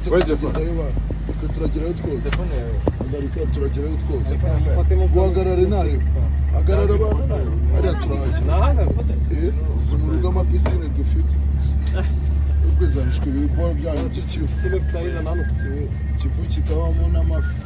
turageraho twose ngaruka turageraho twose guhagarara intare hagarara abantu hariya turahagera zimuruga amapisine dufite ubwizanishwe ibiporo byayo by'ikivu kivu kikabamo n'amafi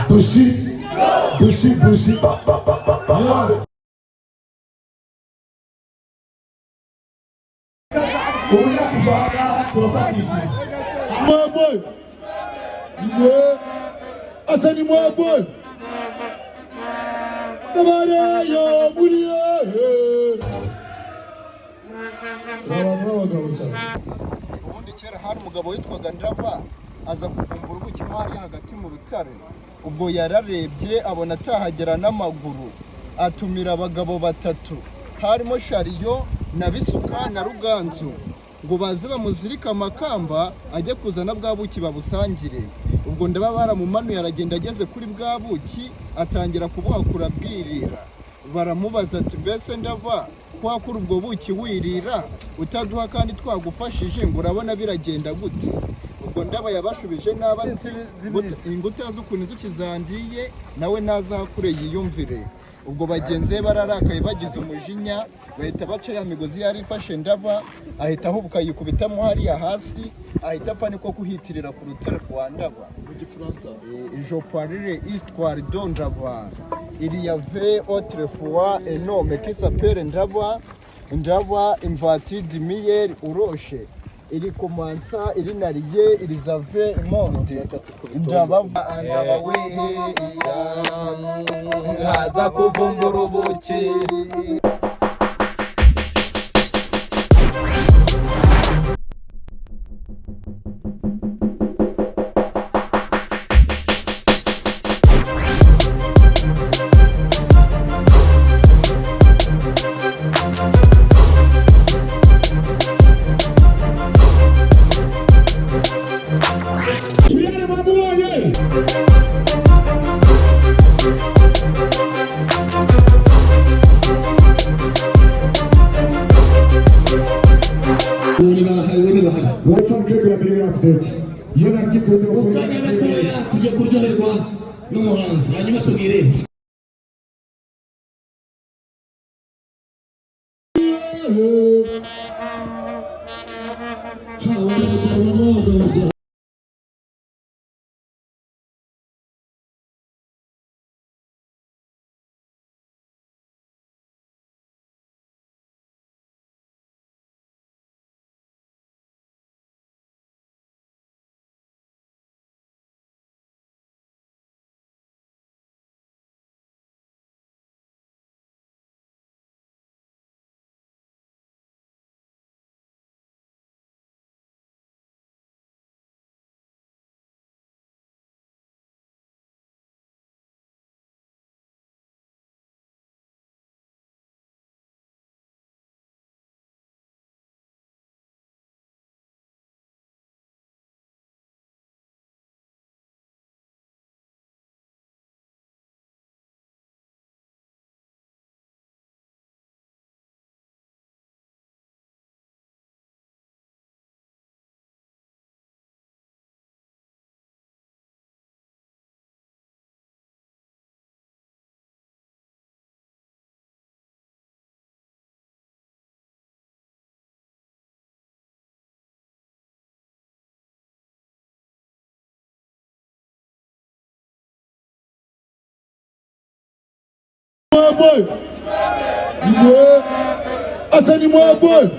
Bushi. Uya kuvanga tuwafatishije. Mwabwe. Niwe. Asa ni mwabwe. Tabareyo muriye. Ubundi kera hari umugabo witwaga Ndrava aza kuvumbura ubuki mwari hagati mu rutare. Ubwo yararebye abona atahagera n'amaguru atumira abagabo batatu harimo Shariyo na Bisuka na Ruganzu ngo baze bamuzirika amakamba ajye kuzana bwa buki babusangire. Ubwo ndaba baramumanuye aragenda ageze kuri bwa buki atangira kubuhakura bwirira. Baramubaza ati mbese Ndava kwakura ubwo buki wirira utaduha kandi twagufashije ngo urabona biragenda gute? Ubwo Ndaba yabashubije n'abati ingutazi ukuntu inzuki zangiye nawe nazakure yiyumvire. Ubwo bagenze bararakaye bagize umujinya bahita baca ya migozi yari ifashe Ndava ahita ahubuka yikubitamo hariya hasi ahita apfa niko kuhitirira ku rutare rwa Ndava mu gifaransa je parle histoire de Ndava il y avait autrefois un homme qui s'appelle Ndava invati d'Imier Uroche. Il commença, il nariye, ils avaient monté. Ndava we ngaza kuvumbura ubuki. tujye kuryoherwa n'umuhanzi hanyuma tubwire Mwabwe. Niwe. Asa ni mwabwe.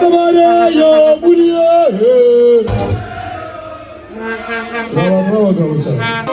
Tabareyo muriye. Abagabo cyane.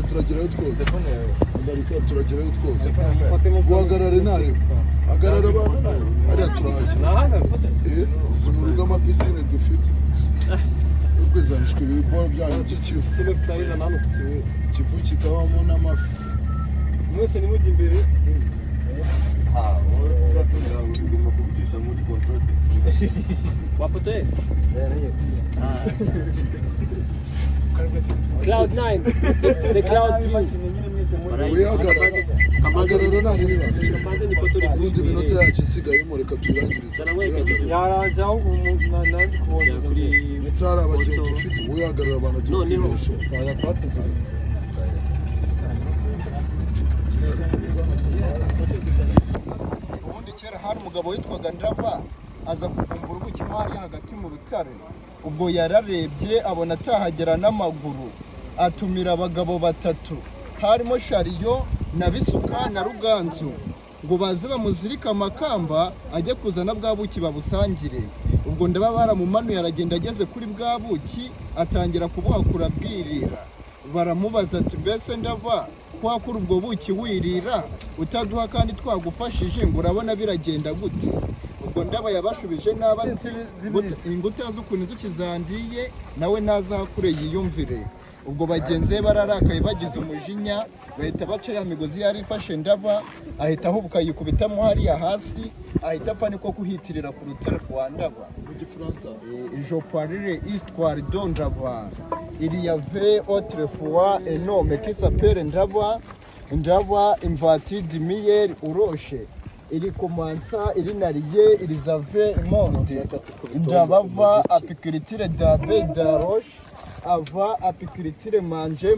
turagerayo twose ndaruka turagerayo twose guhagarare nayo hagarara abantu hariya turahajya izi mu rugo amapisine dufite ubwo zanishwe ibiporo byayo by'ikivu ikivu kikabamo n'amafi mwese nimujya imbere wafotoye Cloud 9, the cloud view. Hagarara nta ubundi minota yacu isigayemo reka tuyirangirize yaranze aho nandi kubona kuri ndetse hari abagenzi ufite wihagarara abantu tukirisha ubundi kera hari umugabo witwaga Ndava aza kuvumbura ubuki mwari hagati mu rutare ubwo yararebye abona atahagera n'amaguru atumira abagabo batatu harimo Shariyo na Bisuka na Ruganzu ngo baze bamuzirika amakamba ajye kuzana bwa buki babusangire ubwo Ndaba baramumanuye aragenda ageze kuri bwa buki atangira kubuhakura bwirira baramubaza ati mbese Ndava kwakura ubwo buki wirira utaduha kandi twagufashije ngo urabona biragenda gute ubwo Ndaba yabashubije n'abati inguta z'ukuntu dukizandiye nawe nazakure yiyumvire ubwo bagenze bararakaye bagize umujinya bahita baca ya migozi yari ifashe Ndava ahita ahubuka yikubitamo hariya hasi ahita apfa niko kuhitirira ku rutare rwa Ndaba mu gifaransa je parlerai histoire de Ndaba. Il y avait autrefois un homme qui s'appelle Ndaba. Ndaba invati de miel au rocher. Il commença, il nariait, ils avaient monté. Ndaba va apiculture d'abeilles de la roche. Ava apiculture manger.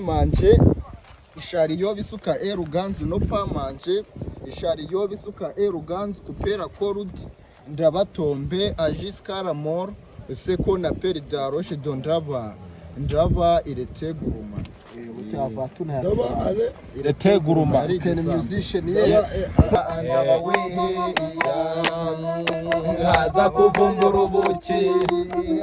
Ishariyo bisuka Ruganzu no pa manger. Ishariyo bisuka Ruganzu kupera korudi. Ndaba tombe jusqu'à la mort. Ce qu'on appelle de la roche de Ndaba. Ndaba il était gourmand. Ndaba ale Irete guruma. Can musician yes. Ndaba we ngaza kuvumbura ubuki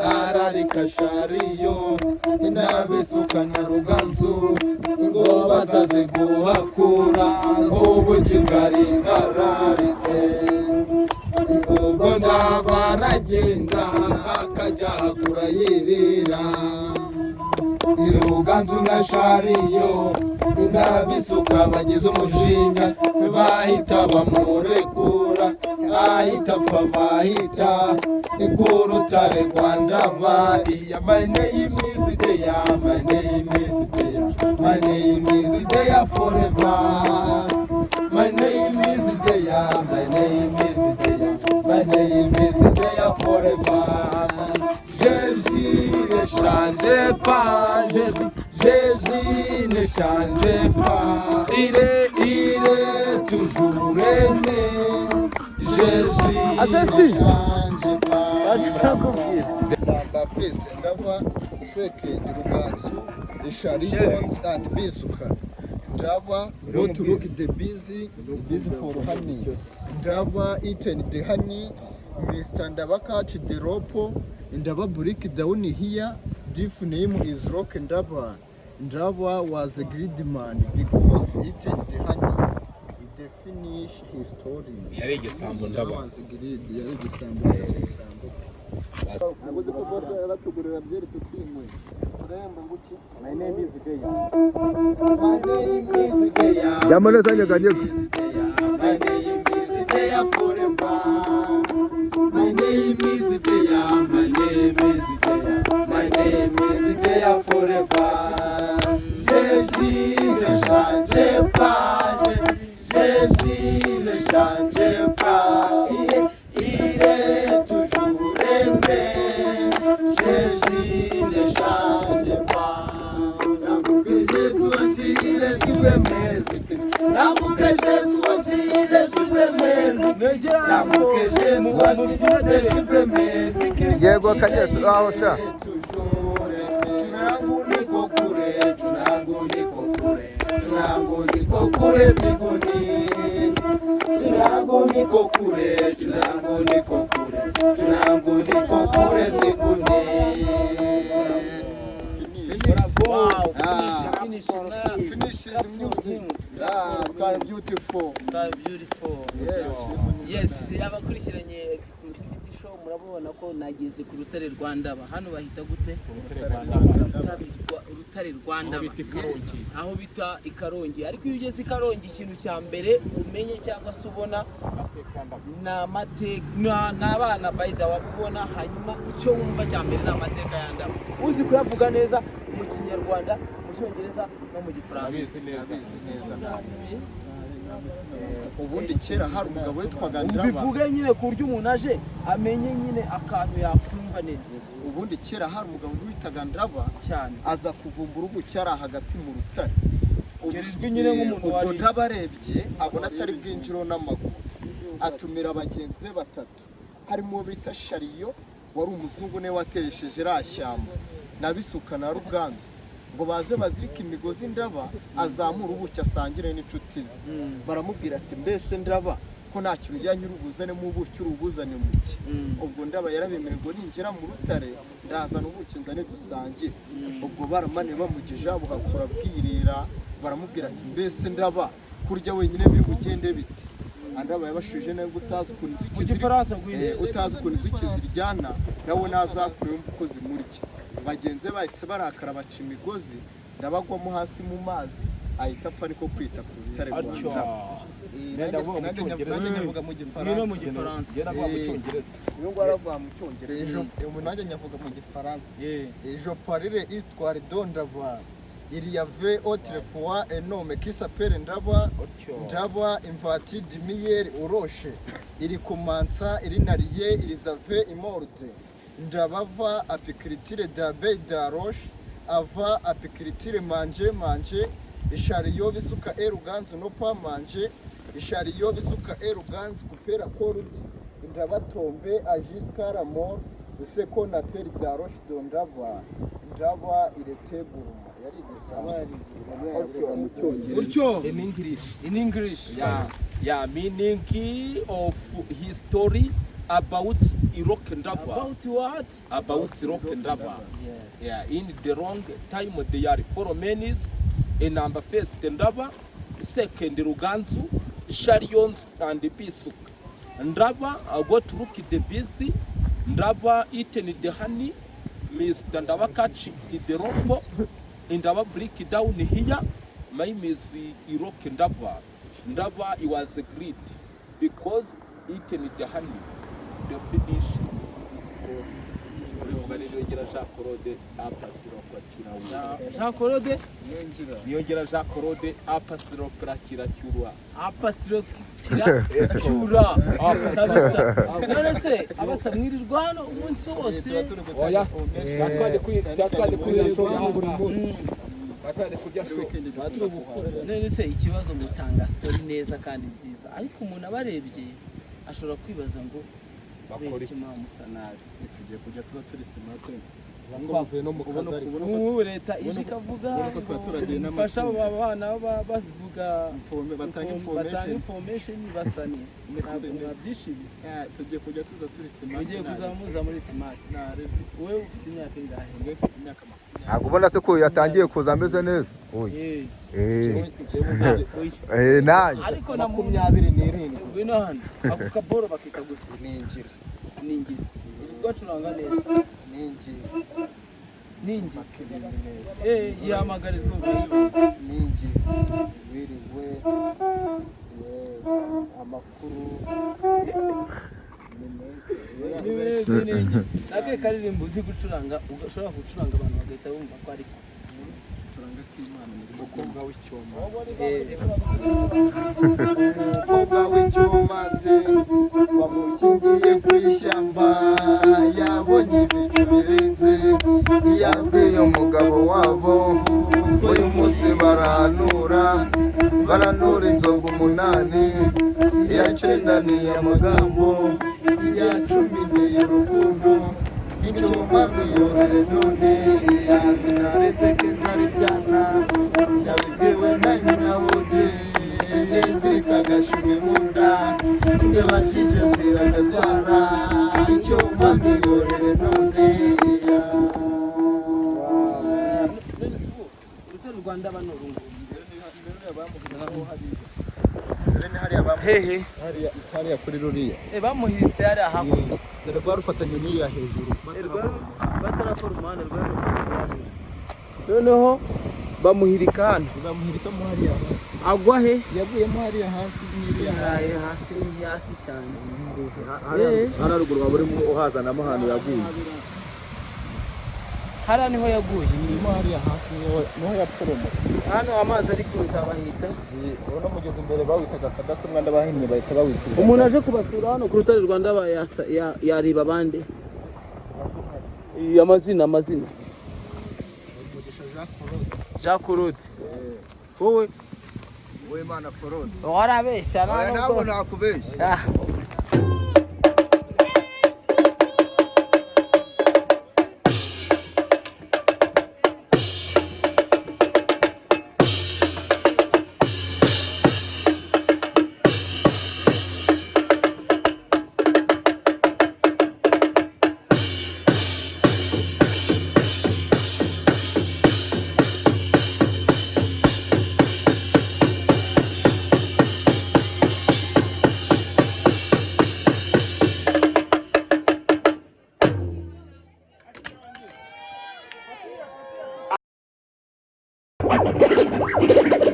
ararika shariyo inabisuka na Ruganzu ngo bazaze guhakura ubuki bwari bwararitse ubwo Ndaba aragenda akajya hakura yirira Ruganzu na shariyo inabisuka bagize umujinya bahita bamurekura ahita apfa bahita ikurutare rwa Ndaba. My name is Ideya, my name is Ideya, my name is Ideya forever. My name is Ideya, my name is Ideya, my name is Ideya forever. Jésus ne change pas, Jésus ne change pas, il est toujours aimé. Jésus ne change pas. Ndaba first, Ndaba second, Ruganzu, the Sharions and Bisuka. Ndaba go to look the busy for honey. Ndaba eaten the honey. Mr. Ndaba catch the rope. Ndaba break down here. Diff name is Rock Ndaba. Ndaba was a greedy man because eaten the honey. He finished his story. Yari igisambo Ndaba. Was a greedy, yari igisambo. Naguze ko boss yaratugurira byeri tukimwe. Turemba nguki. My name is Ideya. My name is Ideya. Jamano sanya kanyeko My name is Ideya forever. My name is Ideya. My name is Ideya. My name is Ideya forever. Jésus ne change pas. Jésus ne change pas. Il est toujours aimé. Jésus ne change pas. Namuke Jésus aussi il est suprême. Namuke Jésus aussi il est suprême. Namuke Jésus aussi il est suprême. yego kanyesu aho sha Tunangu niko kure, tunangu niko kure, tunangu niko kure mbinguni. Tunangu niko kure, tunangu niko kure, tunangu niko kure mbinguni. Wow, finish Finishes music. Yeah, kind of beautiful. beautiful. Yes, abakurikiranye exclusivity show murabona ko nageze ku rutare rwa Ndaba. Hano bahita gute? Rutare rwa Ndaba. Aho bita Ikarongi. Ariko iyo ugeze Ikarongi ikintu cya mbere umenye cyangwa se ubona na mateka n'abana bayida wabibona, hanyuma icyo wumva cya mbere na mateka ya Ndaba. Uzi kuyavuga neza mu Kinyarwanda, mu Cyongereza no mu Gifaransa. Abizi neza. Ubundi kera hari umugabo witwaga Ndaba. Bivuge nyine ku buryo umuntu aje amenye nyine akantu yakumva neza. Ubundi kera hari umugabo witwaga Ndaba cyane. Aza kuvumbura ubuki ari hagati mu rutare. Ugerijwe nyine nk'umuntu wari Ndaba arebye abona atari bwinjiro n'amaguru. Atumira abagenzi batatu. Harimo bita Shariyo wari umuzungu ne wateresheje rashyamba. Nabisuka na Ruganzu. Ngo baze bazirika imigozi Ndaba azamura ubuki asangire n'inshuti ze. Baramubwira ati mbese Ndaba ko nta kintu ujyanye urubuzane mu buki urubuzane muki. Ubwo Ndaba yarabemereye ngo ninjira mu rutare ndazana ubuki nzane dusangire. Ubwo baramane bamugije abo hakora bwirira baramubwira ati mbese Ndaba kurya wenyine biri bugende biti. Ndaba yabashuje nayo gutaza ukuntu inzuki ziryana nawe nazakure yumva uko zimurya. Bagenze bahise barakara baca imigozi Ndabagwamo hasi mu mazi ahita apfa ariko kwita ku rutare rwa Atyo. Ndraba. Nanjye nyavuga mu Ngwino mu Gifaransa. Gifaransa. Uyu nguyu aravuga mu Cyongereza. Ubu nanjye nyavuga mu Gifaransa. Je parle histoire de Ndraba. Il y avait autrefois un homme qui s'appelle Ndraba. Ndraba invati d'Imier au rocher. Il commença, il nariait, ils avaient immorte. Ndraba va apiculture d'abeilles de roche. Ava apiculture manger. Ishariyo bisuka eruganzu no pa manger. Ishariyo bisuka eruganzu kupera korudi. Ndraba tombe a jusqu'à la mort. Ce qu'on appelle de roche de Ndraba. Ndraba il était gourmand. In English. Yeah, meaning of his story about Iraq Ndraba. About what? About Iraq Ndraba. Yes. Yeah, in the wrong time they are 4 men. In number first Ndraba, second Ruganzu, Sharions and Bisuk. Ndraba got to look at the busy. Ndraba eaten the honey. Mr. Ndraba catch the rope. Ndraba break down here. My name Iraq Ndraba. Ndraba it was great because eaten the honey. The finish. Jean Claude Niyongera Jean Claude apasiro prakira cyurwa. apasiro cyura kabisa. None se abasa mwirirwa hano umunsi wose. Oya. Twatwaje kuri show ya buri munsi. Batwaje kurya show. None se ikibazo mutanga story neza kandi nziza, ariko umuntu abarebye ashobora kwibaza ngo bakora iki musa nabi. Tugiye kujya tuba turi simate. Twavuye no mu kazari. Ubu leta ije ikavuga fasha aba bana bazivuga batanga information basa neza. Ntabwo byishimiye. Tugiye kujya tuza turi simate. Ugiye kuzamuza muri smart. Wowe ufite imyaka ingahe? Ufite imyaka 20. ntabwo ubona se ko yatangiye kuza ameze neza nanjye ariko na 27 ngwino hano ako kaboro bakita gute? Ninjira ugacuranga neza ninjira yamagarizwa wiriwe amakuru nake karirimbo uzi gucuranga ugashobora gucuranga abantu bagahita bumva ko ariko turanga k'Imana ni umukobwa w'icyomanzi wamushingiye ku ishyamba yabonye ibicu birenze yabwiye umugabo wabo uyu munsi baranura inzoga 8 yacendaniye amagambo yacuminiye urukundo icyuma biyorere none sinaretse k'inzara iryana yabibwiwe na nyina wundi neziritse agashumi mu nda imbeba zije ziragatwara icyuma biyorere none urutare Rwanda banurungu hehe hariya kuri ruriya bamuhiritse hariya hakurya rwarufatanye n'iriya hejuru batarakora umuhanda rwarufatanye noneho bamuhirika hano bamuhirikamo hariya hasi agwa he yaguyemo hariya hasi n'iriya hasi ni hasi cyane hararuguru waba urimo uhazanamo ahantu yaguye hariya niho yaguye irimo hariya hasi niho yapforomo hano amazi ari kuza bahita urabona mugeze imbere bawitaga kadasomwa n'abahinnye bahita bawitira umuntu aje kubasura hano ku rutare Rwanda yariba abandi amazina Jean Claude wowe Uwimana Claude warabeshya ntabwo nakubeshya What?